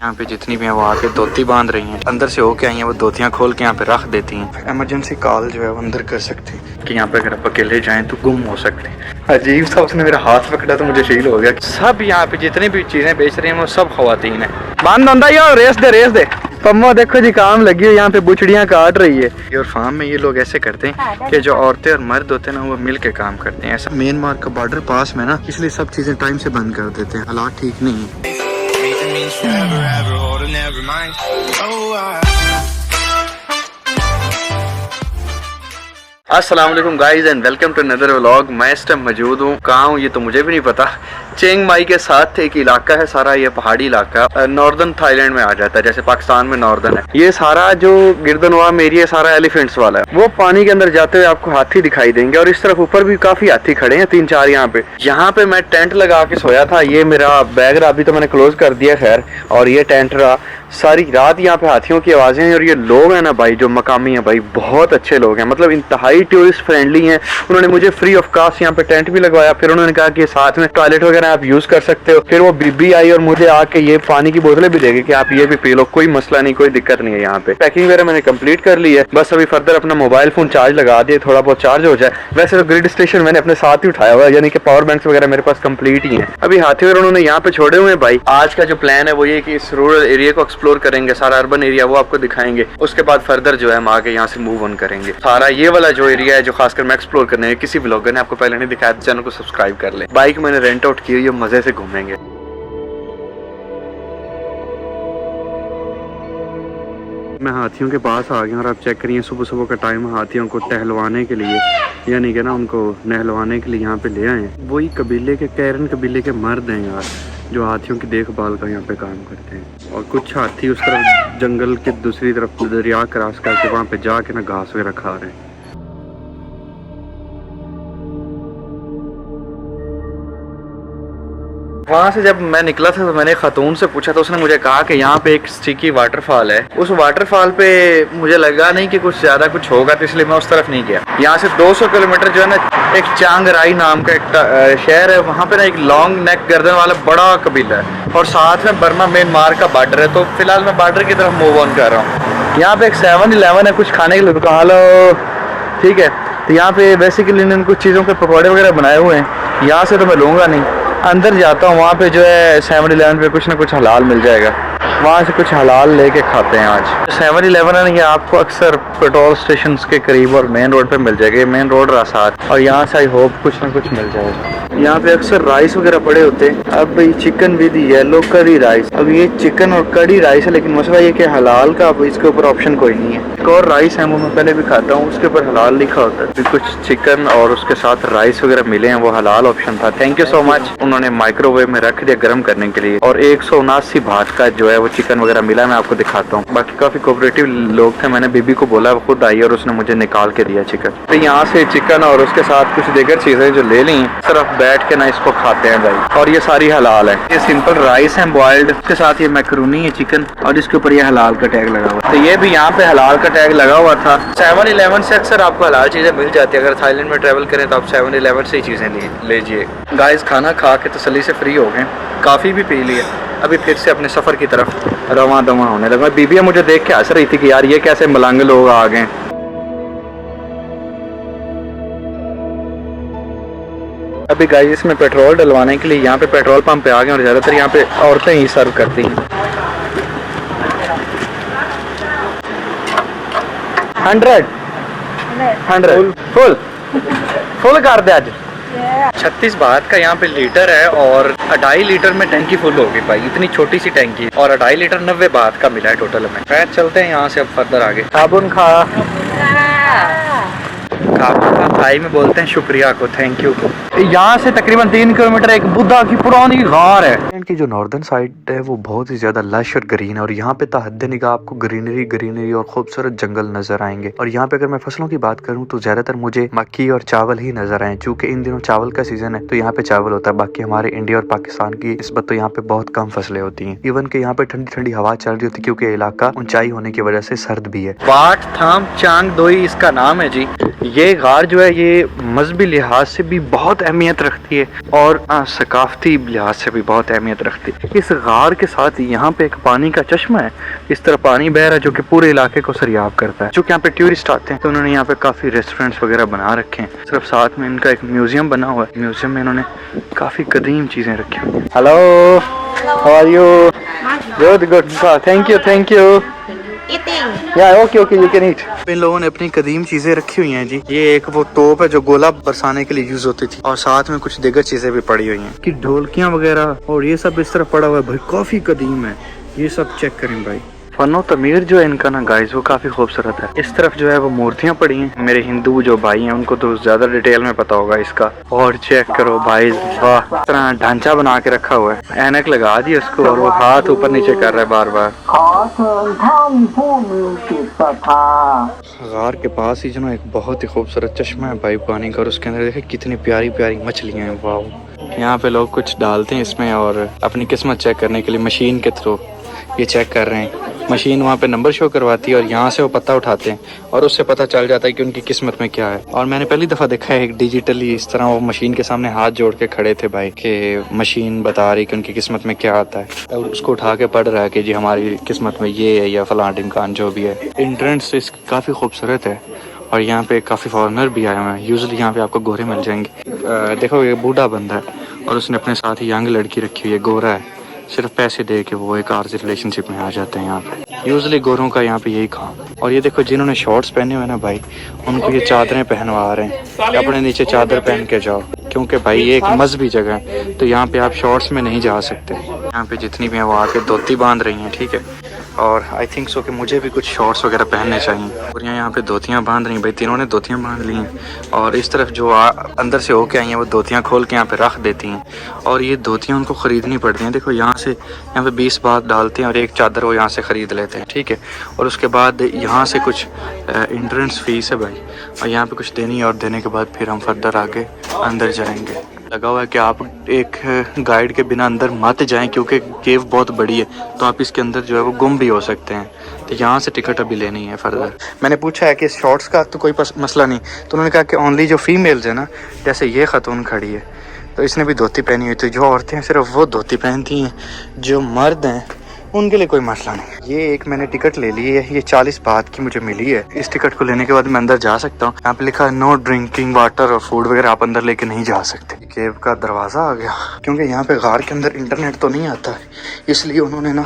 यहाँ पे जितनी भी हैं वो आके धोती बांध रही हैं, अंदर से होके आई हैं वो धोतियाँ खोल के यहाँ पे रख देती हैं। इमरजेंसी कॉल जो है वो अंदर कर सकते हैं कि यहाँ पे अगर आप अकेले जाएं तो गुम हो सकते हैं। अजीब सा उसने मेरा हाथ पकड़ा तो मुझे फील हो गया कि सब यहाँ पे जितनी भी चीजें बेच रही हैं वो सब खवातीन है। बांध बंदा यार, रेस दे पम्मा देखो जी काम लगी है, यहाँ पे बुचड़ियाँ काट रही है। और फार्म में ये लोग ऐसे करते हैं कि जो औरतें और मर्द होते हैं ना वो मिल के काम करते हैं। ऐसा म्यांमार का बॉर्डर पास में ना, इसलिए सब चीजें टाइम से बंद कर देते हैं। हालात ठीक नहीं है। अस्सलाम वालेकुम guys and welcome to another vlog. मैं इस टाइम मौजूद हूँ, कहाँ हूँ ये तो मुझे भी नहीं पता। चिंग माई के साथ एक इलाका है, सारा ये पहाड़ी इलाका नॉर्दर्न थाईलैंड में आ जाता है, जैसे पाकिस्तान में नॉर्दर्न है। ये सारा जो गिरदनवाम एरिया सारा एलिफेंट्स वाला है। वो पानी के अंदर जाते हुए आपको हाथी दिखाई देंगे और इस तरफ ऊपर भी काफी हाथी खड़े हैं, 3-4 यहाँ पे मैं टेंट लगा के सोया था। ये मेरा बैग रहा, अभी तो मैंने क्लोज कर दिया खैर। और ये टेंट रहा सारी रात, यहाँ पे हाथियों की आवाजें हैं। और ये लोग हैं ना भाई, जो मकामी हैं भाई, बहुत अच्छे लोग हैं, मतलब इंतहाई टूरिस्ट फ्रेंडली हैं। उन्होंने मुझे फ्री ऑफ कॉस्ट यहाँ पे टेंट भी लगवाया। फिर उन्होंने कहा कि साथ में टॉयलेट वगैरह आप यूज कर सकते हो। फिर वो बीबी आई और मुझे आके ये पानी की बोतलें भी देगी कि आप ये भी पी लो, कोई मसला नहीं, कोई दिक्कत नहीं है। यहाँ पे पैकिंग वगैरह मैंने कंप्लीट कर ली है, बस अभी फर्दर अपना मोबाइल फोन चार्ज लगा दिए, थोड़ा बहुत चार्ज हो जाए। वैसे तो ग्रिड स्टेशन मैंने अपने साथ ही उठाया हुआ है, यानी कि पावर बैंक वगैरह मेरे पास कंप्लीट ही है। अभी हाथी वगैरह उन्होंने यहाँ पे छोड़े हुए हैं भाई। आज का जो प्लान है वो ये कि इस रूरल एरिया को एक्सप्लोर करेंगे, सारा अर्बन एरिया वो आपको दिखाएंगे। उसके बाद फर्दर जो है हम आगे यहाँ से मूव ऑन करेंगे। सारा ये वाला जो एरिया है जो खासकर मैं एक्सप्लोर करने है, किसी ब्लॉगर ने आपको पहले नहीं दिखाया तो चैनल को सब्सक्राइब कर ले। बाइक मैंने रेंट आउट की हुई है, मजे से घूमेंगे। मैं हाथियों के पास आ गया और आप चेक करिए, सुबह सुबह का टाइम हाथियों को टहलवाने के लिए, यानी कि ना उनको नहलवाने के लिए यहाँ पे ले आए हैं। वही कबीले के, कैरन कबीले के मर्द हैं यार, जो हाथियों की देखभाल का यहाँ पे काम करते हैं। और कुछ हाथी उस तरफ जंगल के दूसरी तरफ दरिया क्रॉस करके वहाँ पे जाके ना घास वगैरह खा रहे हैं। वहाँ से जब मैं निकला था तो मैंने खातून से पूछा तो उसने मुझे कहा कि यहाँ पे एक स्टिकी वाटरफॉल है। उस वाटरफॉल पे मुझे लगा नहीं कि कुछ ज्यादा कुछ होगा, तो इसलिए मैं उस तरफ नहीं गया। यहाँ से 200 किलोमीटर जो है ना, एक चांगराई नाम का एक शहर है, वहाँ पे ना एक लॉन्ग नेक गर्दन वाला बड़ा कबीला है और साथ में बर्मा म्यांमार का बॉर्डर है। तो फिलहाल मैं बॉर्डर की तरफ मूव ऑन कर रहा हूँ। यहाँ पे एक 7-11 है, कुछ खाने के लिए दुकान। हेलो, ठीक है। तो यहाँ पे बेसिकली इन्होंने कुछ चीज़ों के पकौड़े वगैरह बनाए हुए हैं। यहाँ से तो मैं लूँगा नहीं, अंदर जाता हूँ, वहाँ पे जो है 7-11 पे कुछ ना कुछ हलाल मिल जाएगा, वहाँ से कुछ हलाल लेके खाते हैं आज। 7-11 है ना, ये आपको अक्सर पेट्रोल स्टेशन के करीब और मेन रोड पे मिल जाएगा। ये मेन रोड रहा साथ, और यहाँ से आई होप कुछ ना कुछ मिल जाएगा। यहाँ पे अक्सर राइस वगैरह पड़े होते हैं। अब ये chicken with yellow curry rice, अब ये चिकन और कड़ी राइस है, लेकिन मसला ये कि हलाल का अब इसके ऊपर ऑप्शन कोई नहीं है। एक और राइस है वो मैं पहले भी खाता हूँ, उसके ऊपर हलाल लिखा होता है। कुछ चिकन और उसके साथ राइस वगैरह मिले हैं, वो हलाल ऑप्शन था। Thank you so much. उन्होंने माइक्रोवेव में रख दिया गर्म करने के लिए। और 179 बात का जो है वो चिकन वगैरह मिला, मैं आपको दिखाता हूँ। बाकी काफी कोऑपरेटिव लोग थे, मैंने बीबी को बोला, वो खुद आई और उसने मुझे निकाल के दिया चिकन। तो यहाँ से चिकन और उसके साथ कुछ दीगर चीजें जो ले ली, सिर्फ बैठ के ना इसको खाते हैं भाई। और ये सारी हलाल है। ये सिंपल राइस है बॉइल्ड, उसके साथ ये मैक्रोनी है चिकन, और इसके ऊपर ये हलाल का टैग लगा हुआ। तो ये भी यहाँ पे हलाल का टैग लगा हुआ था। 7-11 से अक्सर आपको हलाल चीजें मिल जाती है। अगर थाईलैंड में ट्रेवल करें तो आप 7-11 से ही चीजें लीजिए। गाइस खाना खा के तसल्ली से फ्री हो गए, काफी भी पी लिया। अभी फिर से अपने सफर की तरफ रवां दवां होने लगा। बीबी मुझे देख के हंस रही थी कि यार ये कैसे मलंग लोग आ गए। अभी गाइस इसमें पेट्रोल डलवाने के लिए यहाँ पे पेट्रोल पंप पे आ गए और ज्यादातर यहाँ पे औरतें ही सर्व करती हैं। 100 फुल कर दे आज। 36 बात का यहाँ पे लीटर है और 2.5 लीटर में टैंकी फुल होगी भाई। इतनी छोटी सी टैंकी है और 2.5 लीटर 90 बात का मिला है टोटल में। खैर चलते हैं यहाँ से अब फर्दर आगे। साबुन खा थाई में बोलते हैं शुक्रिया को, थैंक यू। यहाँ से तकरीबन 3 किलोमीटर एक बुद्धा की पुरानी गार है। इनकी जो नॉर्दर्न साइड है वो बहुत ही ज्यादा लश और ग्रीन है और यहाँ पे तहद्दे निगाह आपको ग्रीनरी और खूबसूरत जंगल नजर आएंगे। और यहाँ पे अगर मैं फसलों की बात करूँ तो ज्यादातर मुझे मक्की और चावल ही नजर आए, चूंकि इन दिनों चावल का सीजन है तो यहाँ पे चावल होता है। बाकी हमारे इंडिया और पाकिस्तान की निस्बत तो यहाँ पे बहुत कम फसलें होती है। इवन के यहाँ पे ठंडी ठंडी हवा चल रही होती है, क्योंकि इलाका ऊंचाई होने की वजह से सर्द भी है। वाट थाम चांग दोई इसका नाम है जी। ये गार जो है ये मजहबी लिहाज से भी बहुत अहमियत रखती है और सकाफती लिहाज से भी बहुत अहमियत रखती है। इस गार के साथ यहाँ पे एक पानी का चश्मा है, इस तरह पानी बह रहा है जो कि पूरे इलाके को सरियाब करता है। चूँकि यहाँ पे टूरिस्ट आते हैं तो उन्होंने यहाँ पे काफ़ी रेस्टोरेंट्स वगैरह बना रखे हैं। सिर्फ साथ में इनका एक म्यूजियम बना हुआ है, म्यूजियम में इन्होंने काफ़ी कदीम चीज़ें रखी हुई हैं। Hello, how are you? Good good, thank you. Okay you can eat. इन लोगों ने अपनी कदीम चीजें रखी हुई हैं जी। ये एक वो तोप है जो गोला बरसाने के लिए यूज होती थी और साथ में कुछ दीगर चीजें भी पड़ी हुई हैं कि ढोलकियां वगैरह, और ये सब इस तरह पड़ा हुआ है भाई, काफी कदीम है। ये सब चेक करें भाई। फनो तमीर जो है इनका ना गाइस वो काफी खूबसूरत है। इस तरफ जो है वो मूर्तियां पड़ी हैं। मेरे हिंदू जो भाई हैं उनको तो ज्यादा डिटेल में पता होगा इसका। और चेक करो भाई, वाह, इस तरह ढांचा बना के रखा हुआ है। ऐनक लगा दी उसको और वो हाथ ऊपर नीचे कर रहा है बार बार। गार के पास ही जो ना एक बहुत ही खूबसूरत चश्मा है भाई पानी का, और उसके अंदर देखे कितनी प्यारी प्यारी मछलियां हैं। वाह, यहाँ पे लोग कुछ डालते हैं इसमें और अपनी किस्मत चेक करने के लिए मशीन के थ्रू ये चेक कर रहे हैं। मशीन वहाँ पे नंबर शो करवाती है और यहाँ से वो पता उठाते हैं और उससे पता चल जाता है कि उनकी किस्मत में क्या है। और मैंने पहली दफ़ा देखा है एक डिजिटली इस तरह वो मशीन के सामने हाथ जोड़ के खड़े थे भाई, कि मशीन बता रही कि उनकी किस्मत में क्या आता है और उसको उठा के पढ़ रहा है कि जी हमारी किस्मत में ये है या फलां ढिमकान जो भी है। एंट्रेंस इसकी काफ़ी खूबसूरत है और यहाँ पे काफ़ी फॉरेनर भी आए हुए हैं। यूजुअली यहाँ पे आपको गोरे मिल जाएंगे। देखो ये बूढ़ा बंदा है और उसने अपने साथ ही यंग लड़की रखी हुई है, गोरा है। सिर्फ पैसे दे के वो एक आर्जी रिलेशनशिप में आ जाते हैं यहाँ पे। यूजुअली गोरों का यहाँ पे यही काम। और ये देखो जिन्होंने शॉर्ट्स पहने हुए ना भाई, उनको ये चादरें पहनवा रहे हैं, अपने नीचे चादर पहन के जाओ, क्योंकि भाई ये एक मजहबी जगह है तो यहाँ पे आप शॉर्ट्स में नहीं जा सकते। यहाँ पे जितनी भी हैं वो आके धोती बांध रही हैं, ठीक है। और आई थिंक सो कि मुझे भी कुछ शॉर्ट्स वगैरह पहनने चाहिए। और यहाँ पे धोतियाँ बांध रही हैं भाई, तीनों ने धोतियाँ बांध ली हैं। और इस तरफ जो अंदर से होके आई हैं वो धोतियाँ खोल के यहाँ पे रख देती हैं और ये धोतियाँ उनको ख़रीदनी पड़ती हैं। देखो यहाँ से यहाँ पे 20 बात डालते हैं और एक चादर वो यहाँ से ख़रीद लेते हैं, ठीक है। और उसके बाद यहाँ से कुछ एंट्रेंस फीस है भाई, और यहाँ पे कुछ देनी है और देने के बाद फिर हम फर्दर आगे अंदर जाएंगे। लगा हुआ है कि आप एक गाइड के बिना अंदर मत जाएं क्योंकि केव बहुत बड़ी है तो आप इसके अंदर जो है वो गुम भी हो सकते हैं। तो यहाँ से टिकट अभी लेनी है फर्दर। मैंने पूछा है कि शॉर्ट्स का तो कोई मसला नहीं, तो उन्होंने कहा कि ओनली जो फीमेल्स है ना, जैसे ये ख़तून खड़ी है तो इसने भी धोती पहनी हुई थी, जो औरतें हैं सिर्फ वो धोती पहनती हैं, जो मर्द हैं उनके लिए कोई मसला नहीं। ये एक मैंने टिकट ले ली है, ये 40 बात की मुझे मिली है। इस टिकट को लेने के बाद मैं अंदर जा सकता हूँ। यहाँ पे लिखा है नो ड्रिंकिंग वाटर और फूड वगैरह आप अंदर लेके नहीं जा सकते। केव का दरवाज़ा आ गया, क्योंकि यहाँ पे गार के अंदर इंटरनेट तो नहीं आता है, इसलिए उन्होंने ना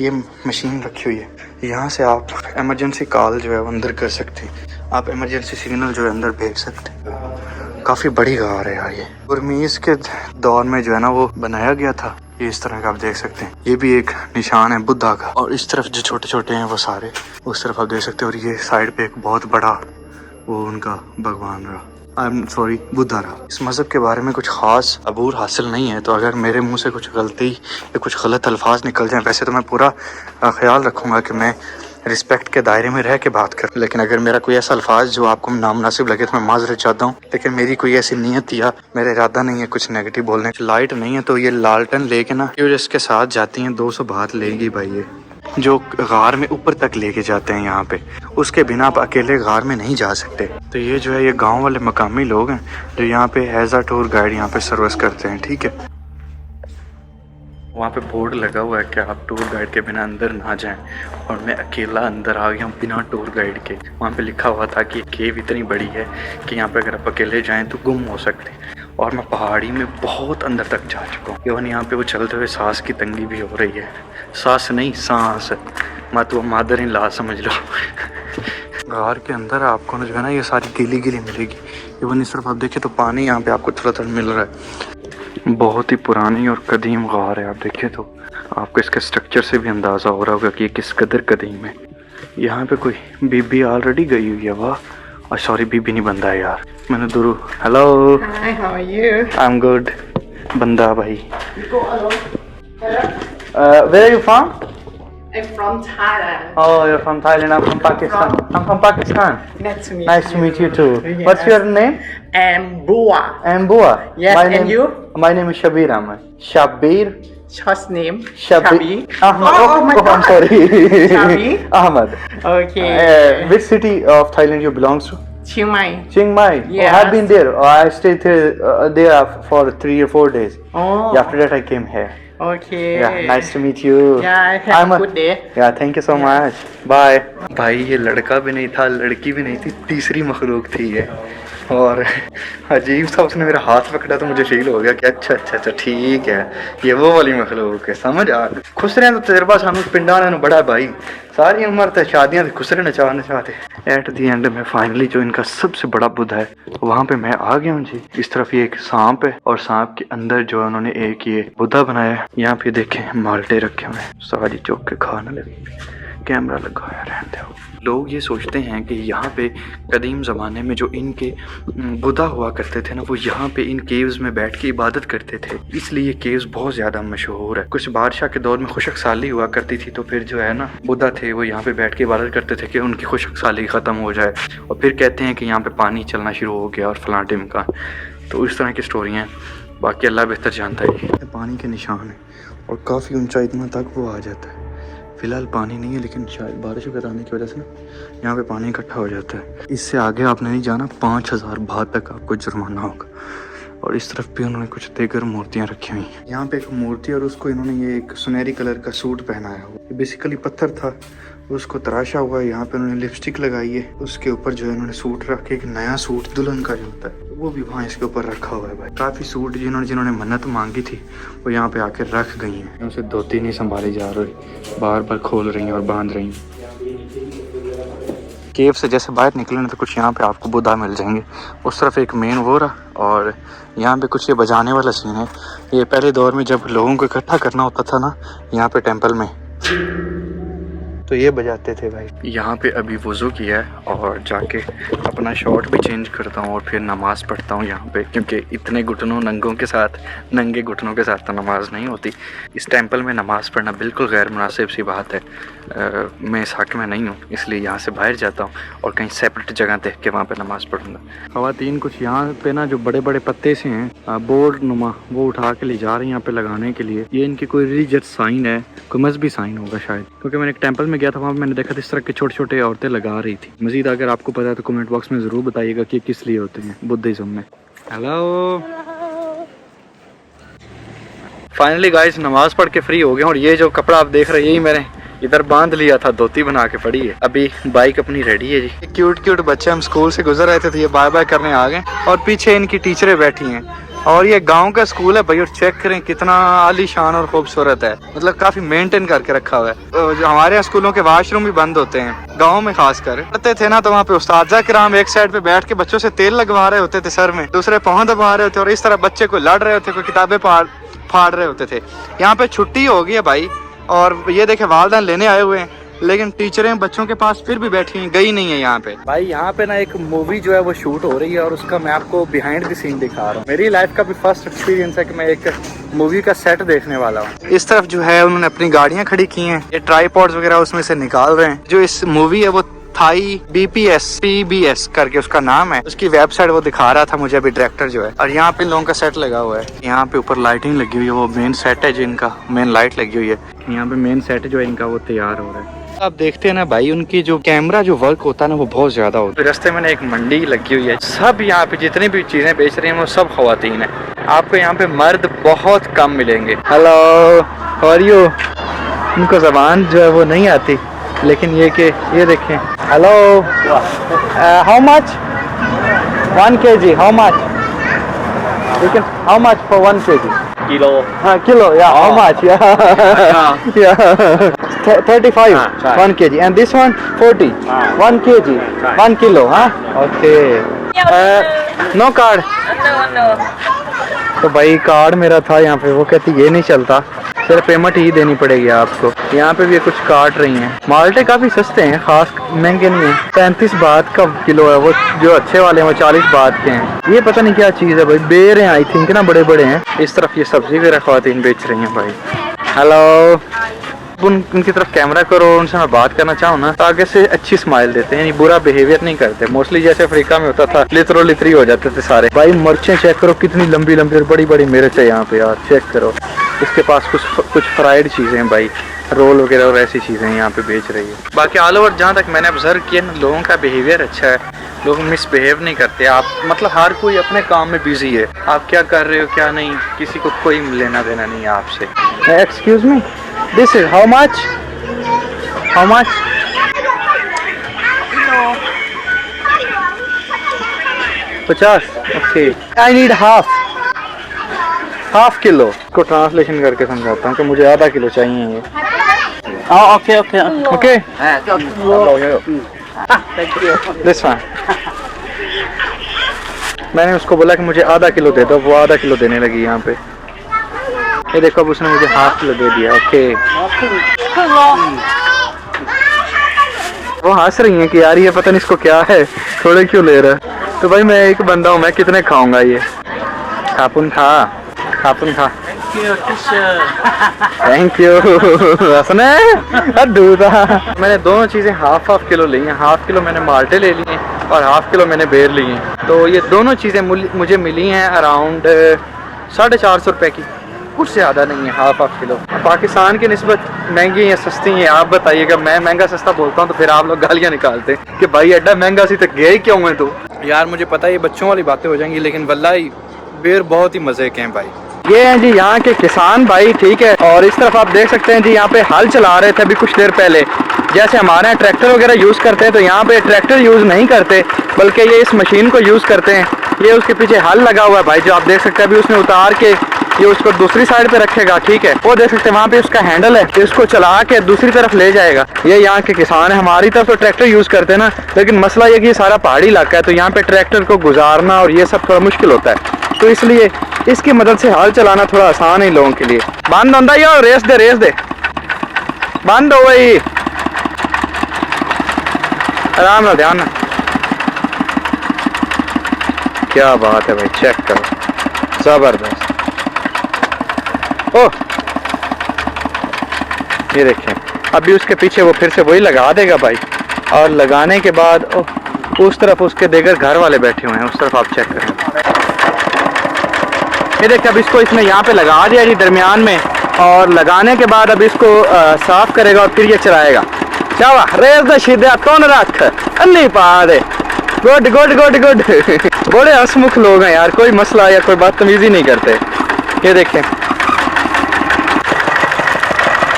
ये मशीन रखी हुई है। यहाँ से आप एमरजेंसी कॉल जो है वो अंदर कर सकते हैं, आप एमरजेंसी सिग्नल जो है अंदर भेज सकते हैं। काफ़ी बड़ी गार है यार ये, गुरमीज के दौर में जो है ना वो बनाया गया था। ये इस तरह का आप देख सकते हैं, ये भी एक निशान है बुद्धा का। और इस तरफ जो छोटे छोटे हैं वो सारे उस तरफ आप देख सकते हैं। और ये साइड पे एक बहुत बड़ा वो उनका भगवान रहा, आई एम सॉरी बुद्धा रहा। इस मज़हब के बारे में कुछ ख़ास अबूर हासिल नहीं है, तो अगर मेरे मुंह से कुछ गलती या कुछ गलत अल्फाज निकल जाएं, वैसे तो मैं पूरा ख्याल रखूँगा कि मैं रिस्पेक्ट के दायरे में रह के बात कर, लेकिन अगर मेरा कोई ऐसा अल्फाज जो आपको नामुनासिब लगे तो मैं माजरत चाहता हूँ। लेकिन मेरी कोई ऐसी नीयत या मेरा इरादा नहीं है कुछ नेगेटिव बोलने। लाइट नहीं है तो ये लालटन लेके ना टूरिस्ट के साथ जाती हैं, 200 बात लेगी भाई ये, जो गार में ऊपर तक लेके जाते हैं यहाँ पे। उसके बिना आप अकेले गार में नहीं जा सकते। तो ये जो है ये गाँव वाले मकामी लोग हैं जो यहाँ पे एज अ टूर गाइड यहाँ पे सर्विस करते हैं, ठीक है। वहाँ पे बोर्ड लगा हुआ है कि आप टूर गाइड के बिना अंदर ना जाएं, और मैं अकेला अंदर आ गया हूँ बिना टूर गाइड के। वहाँ पे लिखा हुआ था कि केव इतनी बड़ी है कि यहाँ पे अगर आप अकेले जाएं तो गुम हो सकते हैं। और मैं पहाड़ी में बहुत अंदर तक जा चुका हूँ। इवन यहाँ पे वो चलते हुए सांस की तंगी भी हो रही है। सांस नहीं सांस, मत वो मादर इन ला समझ लो। गार के अंदर आपको जो है ना ये सारी गीली गीली मिलेगी। इवन इस तरफ आप देखें तो पानी यहाँ पे आपको थोड़ा थोड़ा मिल रहा है। बहुत ही पुरानी और कदीम गार है। आप देखें तो आपको इसके स्ट्रक्चर से भी अंदाज़ा हो रहा होगा कि ये किस कदर कदीम है। यहाँ पे कोई बीबी ऑलरेडी गई हुई है। वाह, और सॉरी बीबी नहीं बंदा है यार, मैंने दूर। Hello, hi, how are you? I am good. बंदा भाई। Where are you from? I'm from Thailand. Oh, you're from Thailand. I'm from Pakistan. I'm from Pakistan. Nice to meet you too. Yes. What's your name? Mbua. Mbua. Yes, and you? My name is Shabir Ahmed. Shabir. First name? Shabi. Ahmed. Oh my God. I'm sorry. Shabi. Ahmed. Okay. Which city of Thailand you belong to? Chiang Mai. Chiang Mai. Yes. Oh, I've been there. Oh, I stayed there for 3 or 4 days. Oh. After that, I came here. Okay. Yeah, nice to meet you. Yeah, have a good day. Yeah, thank you so much. Bye. भाई ये लड़का भी नहीं था, लड़की भी नहीं थी, तीसरी मखलूक थी ये। और अजीब सा उसने मेरा हाथ पकड़ा तो मुझे फील हो गया कि अच्छा ठीक है, ये वो वाली मखलूक है, समझ आ। खुश रहे तो तजर्बा सानू पिंडा ने बड़ा भाई, सारी उम्र तो शादियां खुश रहना चाहते। एट दी एंड में फाइनली जो इनका सबसे बड़ा बुद्धा है वहाँ पे मैं आ गया हूँ जी। इस तरफ ये एक सांप है और सांप के अंदर जो है उन्होंने एक ये बुद्धा बनाया है। यहाँ पे देखें माल्टे रखे हुए हैं, सारी चौक के खाना लगी, कैमरा लगाया रहते हो। लोग ये सोचते हैं कि यहाँ पे कदीम ज़माने में जो इनके बुद्धा हुआ करते थे ना, वो यहाँ पे इन केव्स में बैठ के इबादत करते थे, इसलिए ये केव्स बहुत ज़्यादा मशहूर है। कुछ बादशाह के दौर में खुशक साली हुआ करती थी, तो फिर जो है ना बुद्धा थे वो यहाँ पे बैठ के इबादत करते थे कि उनकी खुशक साली ख़त्म हो जाए, और फिर कहते हैं कि यहाँ पे पानी चलना शुरू हो गया और फलां टिमका। तो इस तरह की स्टोरियाँ हैं, बाकी अल्लाह बेहतर जानता है। ये पानी के निशान है और काफ़ी ऊँचा इतना तक वो आ जाता है। फिलहाल पानी नहीं है, लेकिन शायद बारिश वगैरह आने की वजह से ना यहाँ पे पानी इकट्ठा हो जाता है। इससे आगे आपने नहीं जाना, 5000 बात तक आपको जुर्माना होगा। और इस तरफ भी उन्होंने कुछ देगर मूर्तियाँ रखी हुई हैं। यहाँ पे एक मूर्ति और उसको इन्होंने ये एक सुनहरी कलर का सूट पहनाया हुआ, ये बेसिकली पत्थर था, उसको तराशा हुआ है। यहाँ पे उन्होंने लिपस्टिक लगाई है, उसके ऊपर जो है उन्होंने सूट रख के, एक नया सूट दुल्हन का जो होता है वो भी वहाँ इसके ऊपर रखा हुआ है। भाई काफ़ी सूट जिन्होंने मन्नत मांगी थी वो यहाँ पे आके रख गई हैं। उसे धोती नहीं संभाली जा रही, बार बार खोल रही हैं और बांध रही हैं। केव से जैसे बाहर निकले ना तो कुछ यहाँ पे आपको बुद्धा मिल जाएंगे। उस तरफ एक मेन वो रहा, और यहाँ पे कुछ ये बजाने वाला सीन है। ये पहले दौर में जब लोगों को इकट्ठा करना होता था ना यहाँ पे टेम्पल में, तो ये बजाते थे भाई। यहाँ पे अभी वज़ू किया है और जाके अपना शॉर्ट भी चेंज करता हूँ और फिर नमाज़ पढ़ता हूँ यहाँ पे, क्योंकि इतने नंगे घुटनों के साथ तो नमाज नहीं होती। इस टेंपल में नमाज़ पढ़ना बिल्कुल गैर मुनासिब सी बात है। मैं इस हक़ में नहीं हूँ, इसलिए यहाँ से बाहर जाता हूँ और कहीं सेपरेट जगह देख के वहाँ पे नमाज़ पढ़ूँगा। ख़वातीन कुछ यहाँ पे ना जो बड़े बड़े पत्ते से हैं बोर्ड नुमा, वो उठा के ले जा रही हैं यहाँ पे लगाने के लिए। ये इनकी कोई रिलीजियस साइन है, कोई मजहबी साइन होगा शायद, क्योंकि मैंने एक टेंपल में गया था, वहाँ मैंने देखा था इस तरह के छोटे छोटे औरतें लगा रही थी। मज़ीद अगर आपको पता है तो कमेंट बॉक्स में ज़रूर बताइएगा कि किस लिए होते हैं बुद्धिज़्म में। हेलो, फाइनली गाइस नमाज पढ़ के फ्री हो गए और ये जो कपड़ा आप देख रहे हैं यही मैंने इधर बांध लिया था, धोती बना के पड़ी है। अभी बाइक अपनी रेडी है जी। क्यूट बच्चे हम स्कूल से गुजर रहे थे तो ये बाय बाय करने आ गए और पीछे इनकी टीचरें बैठी हैं। और ये गांव का स्कूल है भाई, और चेक करें कितना आलीशान और खूबसूरत है, मतलब काफी मेंटेन करके रखा हुआ है। जो हमारे यहाँ स्कूलों के वाशरूम भी बंद होते हैं, गाँव में खासकर पढ़ते थे ना, तो वहाँ पे उस्ताद किराम एक साइड पे बैठ के बच्चों से तेल लगवा रहे होते थे सर में, दूसरे पाँव दबा रहे होते और इस तरह बच्चे को लड़ रहे होते, कोई किताबें फाड़ रहे होते थे। यहाँ पे छुट्टी हो गई है भाई, और ये देखे वालिदैन लेने आए हुए हैं, लेकिन टीचरें बच्चों के पास फिर भी बैठी हैं, गई नहीं है यहाँ पे। भाई यहाँ पे ना एक मूवी जो है वो शूट हो रही है और उसका मैं आपको बिहाइंड द सीन दिखा रहा हूँ। मेरी लाइफ का भी फर्स्ट एक्सपीरियंस है कि मैं एक मूवी का सेट देखने वाला हूँ। इस तरफ जो है उन्होंने अपनी गाड़ियाँ खड़ी की हैं, ये ट्राईपॉड्स वगैरह उसमें से निकाल रहे हैं। जो इस मूवी है वो थाई PBS करके उसका नाम है, उसकी वेबसाइट वो दिखा रहा था मुझे अभी डायरेक्टर जो है। और यहाँ पे लोगों का सेट लगा हुआ है, यहाँ पे ऊपर लाइटिंग लगी हुई है, वो मेन सेट है जिनका मेन लाइट लगी हुई है। यहाँ पे मेन सेट जो है इनका वो तैयार हो रहा है। आप देखते हैं ना भाई, उनकी जो कैमरा जो वर्क होता है ना वो बहुत ज्यादा होता है। रास्ते में ना एक मंडी लगी हुई है, सब यहाँ पे जितनी भी चीजें बेच रही हैं वो सब ख्वातीन है। आपको यहाँ पे मर्द बहुत कम मिलेंगे। Hello, how are you? उनको जबान जो है वो नहीं आती, लेकिन ये देखें। Hello, how much 1 kg? How much? लेकिन how much for 1 kg? Kilo. Kilo, yeah. How much? Yeah. 35 1 kg, and this one 40 1 kg 1 kilo, huh? Okay. No card? No. तो भाई कार्ड मेरा था यहाँ पे, वो कहती ये नहीं चलता, सिर्फ पेमेंट ही देनी पड़ेगी आपको। यहाँ पे भी कुछ काट रही हैं। माल्टे काफ़ी सस्ते हैं, खास महंगे नहीं हैं। 35 बात का किलो है, वो जो अच्छे वाले हैं वो 40 बात के हैं। ये पता नहीं क्या चीज़ है भाई, बेर हैं आई थिंक ना, बड़े बड़े हैं। इस तरफ ये सब्जी वगैरह ख्वातीन बेच रही हैं भाई। हेलो, उनकी तरफ कैमरा करो, उनसे मैं बात करना चाहूँ ना तो आगे से अच्छी स्माइल देते हैं, बुरा बिहेवियर नहीं करते। मोस्टली जैसे अफ्रीका में होता था, लितरो लितरी हो जाते थे सारे। भाई मिर्चें चेक करो कितनी लंबी लंबी और बड़ी बड़ी मिर्च है यहाँ पे यार, चेक करो। इसके पास कुछ फ्राइड चीज़ें हैं भाई, रोल वगैरह और ऐसी चीज़ें यहाँ पे बेच रही है। बाकी ऑल ओवर जहाँ तक मैंने ऑब्जर्व किया ना, लोगों का बिहेवियर अच्छा है लोग मिसबिहेव नहीं करते। आप मतलब हर कोई अपने काम में बिजी है, आप क्या कर रहे हो क्या नहीं, किसी को कोई लेना देना नहीं है आपसे। Excuse me, this is how much? 50। Okay, I need half kilo. इसको ट्रांसलेशन करके समझाता हूँ कि मुझे आधा किलो चाहिए ये। Okay okay, this one. मैंने उसको बोला कि मुझे आधा किलो दे दो, वो आधा किलो देने लगी यहाँ पे। ये देखो अब उसने मुझे हाफ किलो दे दिया। ओके, वो हंस रही हैं कि यार ये पता नहीं इसको क्या है, थोड़े क्यों ले रहा है। तो भाई मैं एक बंदा हूँ, मैं कितने खाऊंगा ये। खापुन खा। Thank you. मैंने दोनों चीज़ें हाफ किलो ली हैं। हाफ किलो मैंने माल्टे ले लिए और हाफ किलो मैंने बेर लिए हैं। तो ये दोनों चीज़ें मुझे मिली हैं अराउंड 450 रुपये की, कुछ ज़्यादा नहीं है। हाफ किलो पाकिस्तान की निस्बत महंगी या सस्ती हैं? आप बताइएगा। मैं महंगा सस्ता बोलता हूँ तो फिर आप लोग गालियाँ निकालते हैं कि भाई एड्डा महंगा सी तो गए क्यों है तू। यार मुझे पता है ये बच्चों वाली बातें हो जाएंगी, लेकिन वल्लाही बेर बहुत ही मज़े के हैं भाई। ये हैं जी यहाँ के किसान भाई, ठीक है। और इस तरफ आप देख सकते हैं जी यहाँ पे हल चला रहे थे अभी कुछ देर पहले। जैसे हमारे यहाँ ट्रैक्टर वगैरह यूज़ करते हैं तो यहाँ पे ट्रैक्टर यूज़ नहीं करते, बल्कि ये इस मशीन को यूज़ करते हैं। ये उसके पीछे हल लगा हुआ है भाई, जो आप देख सकते हैं। अभी उसने उतार के ये उसको दूसरी साइड पे रखेगा, ठीक है। वो देख सकते हैं वहाँ पे उसका हैंडल है, इसको चला के दूसरी तरफ ले जाएगा। ये यहाँ के किसान है। हमारी तरफ तो ट्रैक्टर यूज़ करते हैं ना, लेकिन मसला ये कि ये सारा पहाड़ी इलाका है, तो यहाँ पे ट्रैक्टर को गुजारना और ये सब थोड़ा मुश्किल होता है। तो इसलिए इसकी मदद से हल चलाना थोड़ा आसान है लोगों के लिए। बंद होता है, रेस दे बंद हो गई। आराम ना, ध्यान ना। क्या बात है भाई, चेक करो, जबरदस्त। ओह ये देखें, अभी उसके पीछे वो फिर से वही लगा देगा भाई। और लगाने के बाद उस तरफ उसके देगर घर वाले बैठे हुए हैं, उस तरफ आप चेक करें। ये देखिए अब इसको इसने यहाँ पे लगा दिया जी दरमियान में, और लगाने के बाद अब इसको साफ करेगा और फिर ये चलाएगा। चावा रेस द शीदा कौन रख अन्नी पा दे। Good good good good. बड़े हंसमुख लोग हैं यार, कोई मसला या कोई बदतमीजी नहीं करते। ये देखें,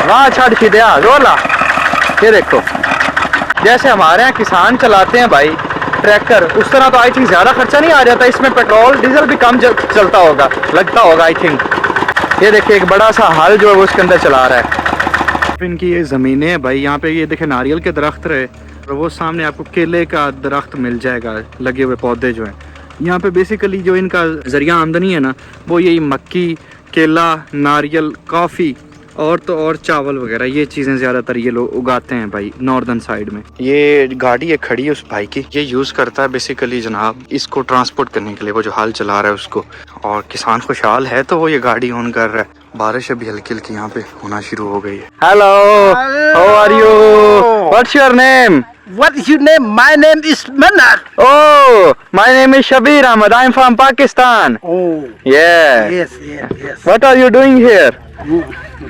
वाह छड़ शीदा जोला। ये देखो जैसे हमारे यहाँ किसान चलाते हैं भाई ट्रैक्टर, उस तरह तो आई थिंक ज़्यादा खर्चा नहीं आ जाता। इसमें पेट्रोल डीजल भी कम चलता होगा, लगता होगा आई थिंक। ये देखिए एक बड़ा सा हल जो है वो उसके अंदर चला रहा है। इनकी ये ज़मीनें हैं भाई, यहाँ पे ये देखे नारियल के दरख्त रहे, और वो सामने आपको केले का दरख्त मिल जाएगा, लगे हुए पौधे जो हैं यहाँ पे। बेसिकली जो इनका ज़रिया आमदनी है ना, वो यही मक्की, केला, नारियल, कॉफ़ी और तो और चावल वगैरह, ये चीज़ें ज़्यादातर ये लोग उगाते हैं भाई नॉर्दर्न साइड में। ये गाड़ी एक खड़ी है उस भाई की, ये यूज़ करता है बेसिकली जनाब इसको ट्रांसपोर्ट करने के लिए, वो जो हल चला रहा है उसको। और किसान खुशहाल है तो वो ये गाड़ी ऑन कर रहा है। बारिश अभी हल्की हल्की यहाँ पे होना शुरू हो गई है। Hello, how are you, what's your name? What is your name? My name is Manak. Oh, my name is Shabir Ahmed. I'm from Pakistan. Oh. Yeah. Yes. What are you doing here?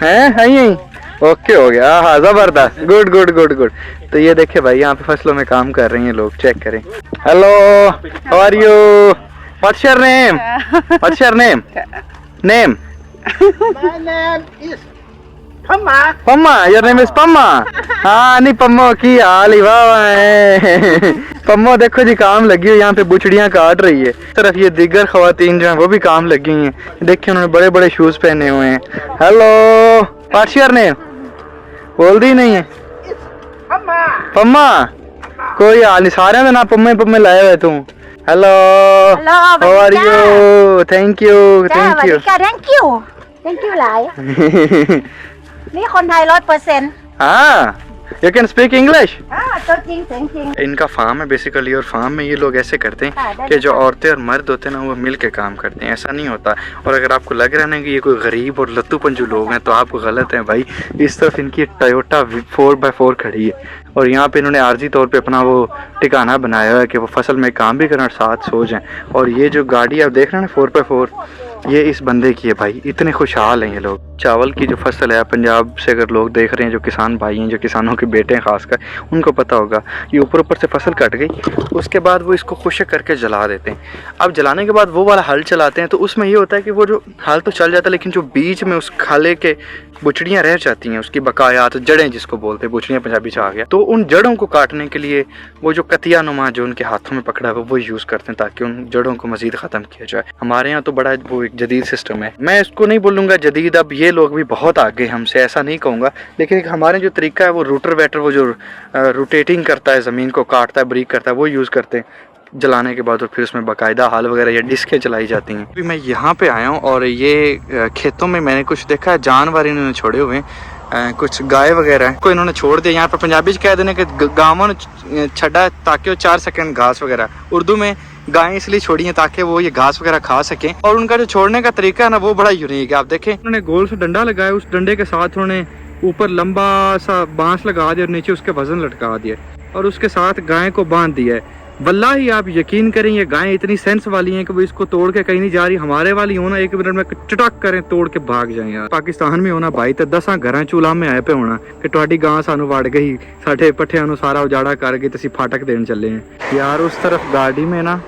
हैं यहीं? Okay हो गया, हाँ जबरदस्त, good good good good. तो ये देखे भाई यहाँ पे फसलों में काम कर रहे हैं लोग, चेक करें। Hello, how are you, what's your name? What's your name? Name? My name is Pama. Pama, your name is Pama? हाँ नहीं पम्मो की हाल ही वाह। पम्मो देखो जी काम लगी हुई यहाँ पे, बुचड़ियाँ काट रही है। तरफ ये दिगर खवातीन जो हैं वो भी काम लगी हुई हैं। देखिए उन्होंने बड़े बड़े शूज पहने हुए हैं। Hello, what's your name? बोल दी नहीं है? Pama. पम्मा, कोई हाल नहीं, सारे में ना पम्मे लाए हुए तुम। Hello, how are you? Thank you หลาย นี่คนไทย 100% हाँ, you can speak English? ตัวจริงเสียงจริง इनका फार्म है बेसिकली, और फार्म में ये लोग ऐसे करते हैं कि जो औरतें और मर्द होते हैं ना वो मिल के काम करते हैं, ऐसा नहीं होता। और अगर आपको लग रहा है ना कि ये कोई गरीब और लत्तूपंजू लोग हैं तो आपको गलत है भाई। इस तरफ इनकी टोयोटा 4x4 खड़ी है, और यहाँ पे इन्होंने आर्जी तौर पे अपना वो ठिकाना बनाया है कि वो फसल में काम भी करें और साथ सो जाएं। और ये जो गाड़ी आप देख रहे हैं ना 4x4, ये इस बंदे की है भाई। इतने खुशहाल हैं ये लोग। चावल की जो फसल है, पंजाब से अगर लोग देख रहे हैं, जो किसान भाई हैं, जो किसानों के बेटे हैं खासकर, उनको पता होगा ये ऊपर ऊपर से फसल कट गई, उसके बाद वो इसको खुश्क करके जला देते हैं। अब जलाने के बाद वो वाला हल चलाते हैं, तो उसमें ये होता है कि वो जो हल तो चल जाता है, लेकिन जो बीच में उस खाले के बुचड़ियाँ रह जाती हैं, उसकी बकायात, जड़ें जिसको बोलते हैं, बुचड़ियाँ पंजाबी से आ गया, तो उन जड़ों को काटने के लिए वो जो कतिया नुमा जो उनके हाथों में पकड़ा है वो यूज़ करते हैं, ताकि उन जड़ों को मजीद ख़त्म किया जाए। हमारे यहाँ तो बड़ा वो एक जदीद सिस्टम है, मैं इसको नहीं बोलूँगा जदीद, अब ये लोग भी बहुत आगे हमसे, ऐसा नहीं कहूँगा, लेकिन एक हमारे जो तरीका है वो रूटर वेटर, वो जो रोटेटिंग करता है, ज़मीन को काटता है, ब्रीक करता है, वो यूज़ करते हैं जलाने के बाद, और फिर उसमें बाकायदा हाल वगैरह या डिस्कें चलाई जाती हैं। अभी मैं यहाँ पे आया हूँ और ये खेतों में मैंने कुछ देखा है, जानवर इन्होंने छोड़े हुए हैं, कुछ गाय वगैरह को इन्होंने छोड़ दिया। यहाँ पर पंजाबी कह देने के गाँवों ने छड़ा ताकि वो 4 सेकंड घास वगैरह, उर्दू में गायें इसलिए छोड़ी हैं ताकि वो ये घास वगैरह खा सकें। और उनका जो छोड़ने का तरीका है ना, वो बड़ा यूनिक है। आप देखें, उन्होंने गोल से डंडा लगाया, उस डंडे के साथ उन्होंने ऊपर लंबा सा बांस लगा दिया और नीचे उसके वजन लटका दिया और उसके साथ गाय को बांध दिया है। वल्लाही आप यकीन करें, ये गायें इतनी सेंस वाली हैं कि वो इसको तोड़ के कहीं नहीं जा रही। हमारे वाली होना 1 मिनट में चटक करें तोड़ के भाग जाए। यार पाकिस्तान में होना भाई तो 10 घर चूल्हा में आए पे होना कि तुहाडी गां सानू वड़ गई, साडे पट्ठियां नू सारा उजाड़ा कर गई, तसी फाटक देन चले हैं। यार उस तरफ गाड़ी में ना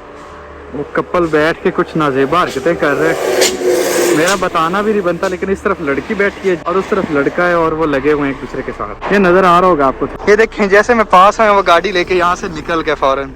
वो कपल बैठ के कुछ नाजेबा हरकतें कर रहे, मेरा बताना भी नहीं बनता, लेकिन इस तरफ लड़की बैठी है और उस तरफ लड़का है और वो लगे हुए हैं एक दूसरे के साथ। ये नजर आ रहा होगा आपको, ये देखें जैसे मैं पास आया वो गाड़ी लेके यहाँ से निकल गया फौरन।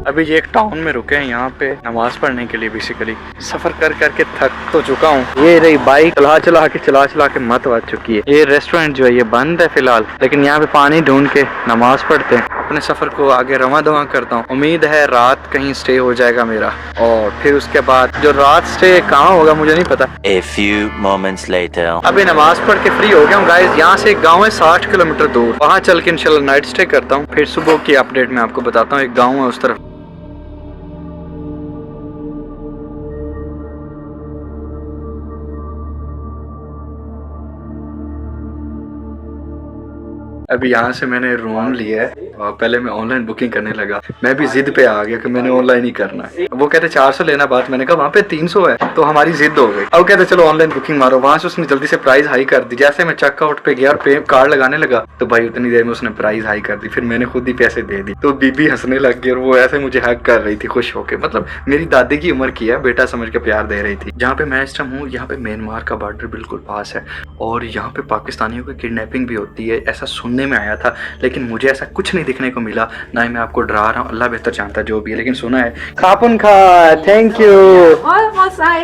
अभी ये एक टाउन में रुके हैं यहाँ पे नमाज पढ़ने के लिए। बेसिकली सफर कर करके थक तो चुका हूँ, ये रही बाइक चला चला के मत बच चुकी है। ये रेस्टोरेंट जो है ये बंद है फिलहाल, लेकिन यहाँ पे पानी ढूंढ के नमाज पढ़ते हैं, अपने सफर को आगे रवां दवां करता हूँ। उम्मीद है रात कहीं स्टे हो जाएगा मेरा, और फिर उसके बाद जो रात स्टे कहाँ होगा मुझे नहीं पता। A few moments later. अभी नमाज पढ़ के फ्री हो गया हूँ गाइस। यहाँ से एक गाँव है 60 किलोमीटर दूर, वहाँ चल के इंशाल्लाह नाइट स्टे करता हूँ। फिर सुबह की अपडेट मैं आपको बताता हूँ। एक गाँव है उस तरफ। अभी यहाँ से मैंने रूम लिया है और पहले मैं ऑनलाइन बुकिंग करने लगा। मैं भी जिद पे आ गया कि मैंने ऑनलाइन ही करना है। वो कहते 400 लेना बात, मैंने कहा वहाँ पे 300 है, तो हमारी जिद हो गई। अब कहते चलो ऑनलाइन बुकिंग मारो। वहाँ से उसने जल्दी से प्राइस हाई कर दी। जैसे मैं चेकआउट पे गया और पे कार्ड लगाने लगा तो भाई उतनी देर में उसने प्राइस हाई कर दी। फिर मैंने खुद ही पैसे दे दी, तो बीबी हंसने लग गई और वो ऐसे मुझे हक कर रही थी खुश होके। मतलब मेरी दादी की उम्र की है, बेटा समझ के प्यार दे रही थी। जहाँ पे मैं इस टाइम हूँ यहाँ पे म्यांमार का बॉर्डर बिल्कुल पास है और यहाँ पे पाकिस्तानियों की किडनैपिंग भी होती है, ऐसा सुनने में आया था, लेकिन मुझे ऐसा कुछ नहीं दिखने को मिला। ना ही मैं आपको डरा रहा हूँ, अल्लाह बेहतर जानता जो भी है, लेकिन सुना है। खापुन खा, थैंक यू।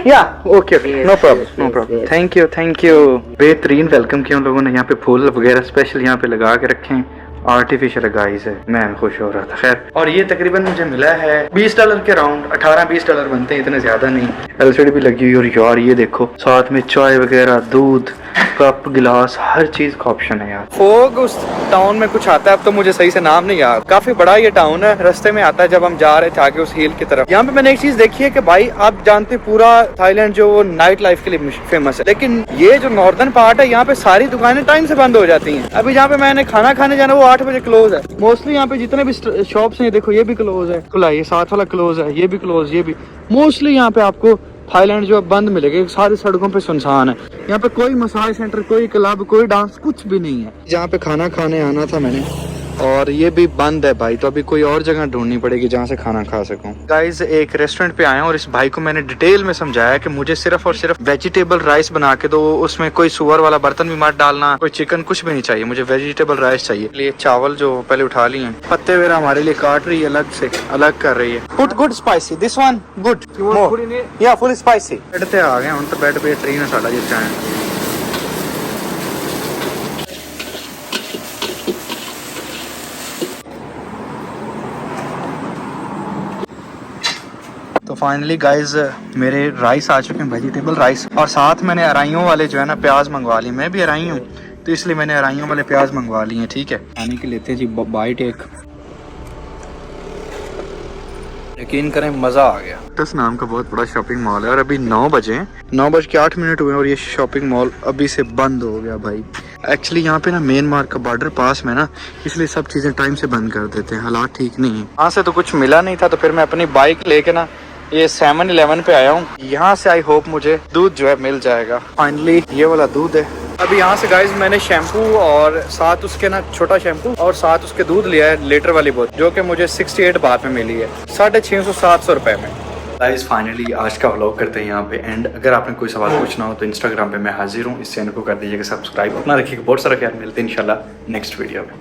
या okay, no problem, thank you. बेहतरीन वेलकम किया उन लोगों ने। यहाँ पे फूल वगैरह स्पेशल यहाँ पे लगा के रखे हैं, आर्टिफिशियल गाइस है। मैं खुश हो रहा था। खैर, और ये तकरीबन मुझे मिला है $20 के राउंड, $18-20 बनते हैं, इतने ज्यादा नहीं। एलसीडी भी लगी हुई और यार ये देखो साथ में चाय वगैरह, दूध, कप, गिलास, हर चीज का ऑप्शन है यार। फोग उस टाउन में कुछ आता है, अब तो मुझे सही से नाम नहीं याद। काफी बड़ा ये टाउन है, रास्ते में आता है जब हम जा रहे थे आगे उस हिल की तरफ। यहाँ पे मैंने एक चीज देखी है कि भाई आप जानते पूरा थाईलैंड जो नाइट लाइफ के लिए फेमस है, लेकिन ये जो नॉर्दर्न पार्ट है यहाँ पे सारी दुकानें टाइम से बंद हो जाती हैं। अभी जहाँ पे मैंने खाना खाने जाना वो 8 बजे क्लोज है। मोस्टली यहाँ पे जितने भी शॉप्स हैं, देखो ये भी क्लोज है, खुला, ये साथ वाला क्लोज है, ये भी क्लोज, ये भी। मोस्टली यहाँ पे आपको थाईलैंड जो बंद मिलेगा, सारी सड़कों पे सुनसान है। यहाँ पे कोई मसाज सेंटर, कोई क्लब, कोई डांस, कुछ भी नहीं है। जहाँ पे खाना खाने आना था मैंने, और ये भी बंद है भाई, तो अभी कोई और जगह ढूंढनी पड़ेगी जहाँ से खाना खा सकूं। गाइस एक रेस्टोरेंट पे आया हूँ और इस भाई को मैंने डिटेल में समझाया कि मुझे सिर्फ और सिर्फ वेजिटेबल राइस बना के दो, उसमें कोई सुअर वाला बर्तन भी मत डालना, कोई चिकन कुछ भी नहीं चाहिए, मुझे वेजिटेबल राइस चाहिए। लिए चावल जो पहले उठा लिए हैं, पत्ते वगैरह हमारे लिए काट रही है, अलग से अलग कर रही है। Put good spicy, this one good, या फुल स्पाइसी। बेड पे आ गए, तो बेड पे ट्रेन है साड़ा जिस है। तो फाइनली गाइज मेरे राइस आ चुके हैं, वेजिटेबल राइस, और साथ मैंने अराइयों वाले जो है ना प्याज मंगवा लिए। मैं भी अराई हूँ तो इसलिए मैंने अराइयों वाले प्याज मंगवा लिए हैं। ठीक है, खाने के लेते हैं जी बाइट एक। यकीन करें मज़ा आ गया। टस नाम का बहुत बड़ा शॉपिंग मॉल है और अभी 9 बजे हैं, 9:08 हुए और ये शॉपिंग मॉल अभी से बंद हो गया भाई। एक्चुअली यहाँ पे ना म्यांमार का बॉर्डर पास में ना, इसलिए सब चीज़ें टाइम से बंद कर देते हैं। हालात ठीक नहीं है। यहाँ से तो कुछ मिला नहीं था, तो फिर मैं अपनी बाइक लेके ना ये 7-11 पे आया हूँ। यहाँ से आई होप मुझे दूध जो है मिल जाएगा। फाइनली ये वाला दूध है। अभी यहाँ से गाइज मैंने शैम्पू और साथ उसके ना छोटा शैम्पू और साथ उसके दूध लिया है लीटर वाली बोतल, जो कि मुझे 68 बात में मिली है, 650-700 रुपए में। गाइज फाइनली आज का व्लॉग करते हैं यहाँ पे एंड। अगर आपने कोई सवाल पूछना हो तो इंस्टाग्राम पे मैं हाजिर हूँ। इस चैनल को कर दीजिएगा सब्सक्राइब। अपना रखिएगा बहुत सारा ख्याल। मिलते हैं इंशाल्लाह नेक्स्ट वीडियो में।